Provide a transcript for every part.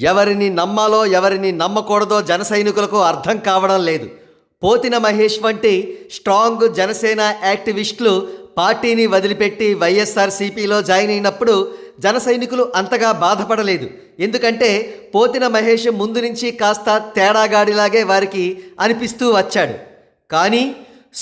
ఎవరిని నమ్మాలో ఎవరిని నమ్మకూడదో జన సైనికులకు అర్థం కావడం లేదు. పోతిన మహేష్ వంటి స్ట్రాంగ్ జనసేన యాక్టివిస్టులు పార్టీని వదిలిపెట్టి వైఎస్ఆర్సీపీలో జాయిన్ అయినప్పుడు జన సైనికులు అంతగా బాధపడలేదు. ఎందుకంటే పోతిన మహేష్ ముందు నుంచి కాస్త తేడాగాడిలాగే వారికి అనిపిస్తూ వచ్చాడు. కానీ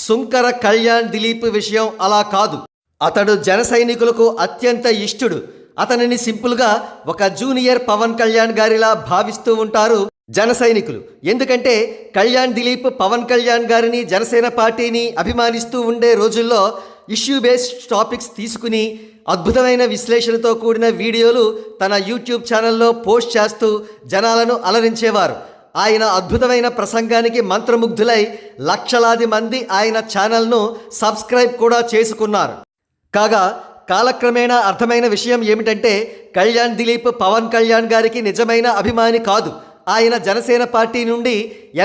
సుంకర కళ్యాణ్ దిలీప్ విషయం అలా కాదు. అతడు జన సైనికులకు అత్యంత ఇష్టుడు. అతనిని సింపుల్గా ఒక జూనియర్ పవన్ కళ్యాణ్ గారిలా భావిస్తూ ఉంటారు జన సైనికులు. ఎందుకంటే కళ్యాణ్ దిలీప్ పవన్ కళ్యాణ్ గారిని జనసేన పార్టీని అభిమానిస్తూ ఉండే రోజుల్లో ఇష్యూ బేస్డ్ టాపిక్స్ తీసుకుని అద్భుతమైన విశ్లేషణతో కూడిన వీడియోలు తన యూట్యూబ్ ఛానల్లో పోస్ట్ చేస్తూ జనాలను అలరించేవారు. ఆయన అద్భుతమైన ప్రసంగానికి మంత్రముగ్ధులై లక్షలాది మంది ఆయన ఛానల్ను సబ్స్క్రైబ్ కూడా చేసుకున్నారు. కాగా కాలక్రమేణా అర్థమైన విషయం ఏమిటంటే కళ్యాణ్ దిలీప్ పవన్ కళ్యాణ్ గారికి నిజమైన అభిమాని కాదు. ఆయన జనసేన పార్టీ నుండి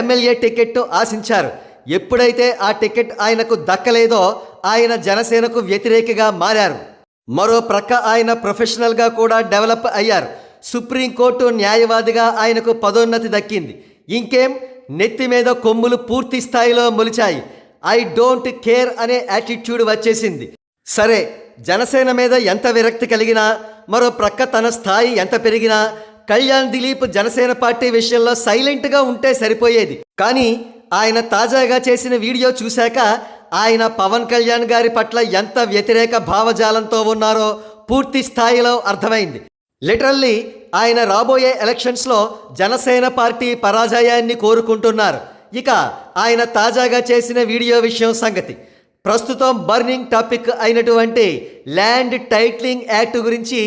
ఎమ్మెల్యే టికెట్ ఆశించారు. ఎప్పుడైతే ఆ టికెట్ ఆయనకు దక్కలేదో ఆయన జనసేనకు వ్యతిరేకిగా మారారు. మరో ప్రక్క ఆయన ప్రొఫెషనల్గా కూడా డెవలప్ అయ్యారు. సుప్రీంకోర్టు న్యాయవాదిగా ఆయనకు పదోన్నతి దక్కింది. ఇంకేం, నెత్తి మీద కొమ్ములు పూర్తి స్థాయిలో మొలిచాయి. ఐ డోంట్ కేర్ అనే యాటిట్యూడ్ వచ్చేసింది. సరే, జనసేన మీద ఎంత విరక్తి కలిగినా, మరో ప్రక్క తన స్థాయి ఎంత పెరిగినా కళ్యాణ్ దిలీప్ జనసేన పార్టీ విషయంలో సైలెంట్గా ఉంటే సరిపోయేది. కానీ ఆయన తాజాగా చేసిన వీడియో చూశాక ఆయన పవన్ కళ్యాణ్ గారి పట్ల ఎంత వ్యతిరేక భావజాలంతో ఉన్నారో పూర్తి స్థాయిలో అర్థమైంది. లిటరల్లీ ఆయన రాబోయే ఎలక్షన్స్లో జనసేన పార్టీ పరాజయాన్ని కోరుకుంటున్నారు. ఇక ఆయన తాజాగా చేసిన వీడియో విషయం సంగతి. ప్రస్తుతం బర్నింగ్ టాపిక్ అయినటువంటి ల్యాండ్ టైటిలింగ్ యాక్ట్ గురించి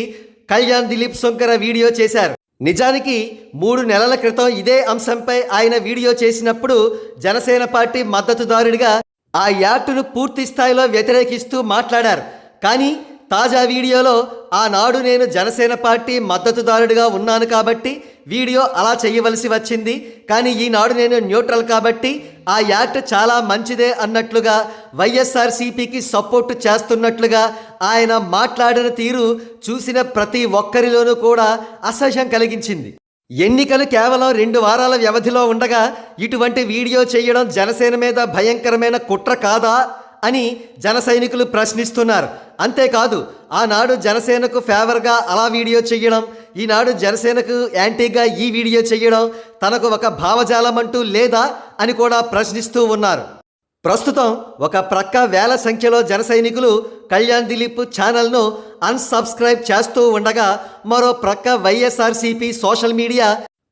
కళ్యాణ్ దిలీప్ సుంకర వీడియో చేశారు. నిజానికి 3 నెలల క్రితం ఇదే అంశంపై ఆయన వీడియో చేసినప్పుడు జనసేన పార్టీ మద్దతుదారుడిగా ఆ యాక్టును పూర్తి స్థాయిలో వ్యతిరేకిస్తూ మాట్లాడారు. కానీ తాజా వీడియోలో ఆనాడు నేను జనసేన పార్టీ మద్దతుదారుడిగా ఉన్నాను కాబట్టి వీడియో అలా చేయవలసి వచ్చింది, కానీ ఈనాడు నేను న్యూట్రల్ కాబట్టి ఆ యాక్ట్ చాలా మంచిదే అన్నట్లుగా వైఎస్ఆర్సీపీకి సపోర్టు చేస్తున్నట్లుగా ఆయన మాట్లాడిన తీరు చూసిన ప్రతి ఒక్కరిలోనూ కూడా అసహ్యం కలిగించింది. ఎన్నికలు కేవలం 2 వారాల వ్యవధిలో ఉండగా ఇటువంటి వీడియో చేయడం జనసేన మీద భయంకరమైన కుట్ర కాదా అని జన సైనికులు ప్రశ్నిస్తున్నారు. అంతేకాదు, ఆనాడు జనసేనకు ఫేవర్గా అలా వీడియో చేయడం, ఈనాడు జనసేనకు యాంటీగా ఈ వీడియో చేయడం తనకు ఒక భావజాలం అంటూ లేదా అని కూడా ప్రశ్నిస్తూ ఉన్నారు. ప్రస్తుతం ఒక ప్రక్క వేల సంఖ్యలో జన సైనికులు కళ్యాణ్ దిలీప్ ఛానల్ను అన్సబ్స్క్రైబ్ చేస్తూ ఉండగా, మరో ప్రక్క వైఎస్ఆర్సీపీ సోషల్ మీడియా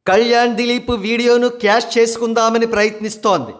కళ్యాణ్ దిలీప్ వీడియోను క్యాష్ చేసుకుందామని ప్రయత్నిస్తోంది.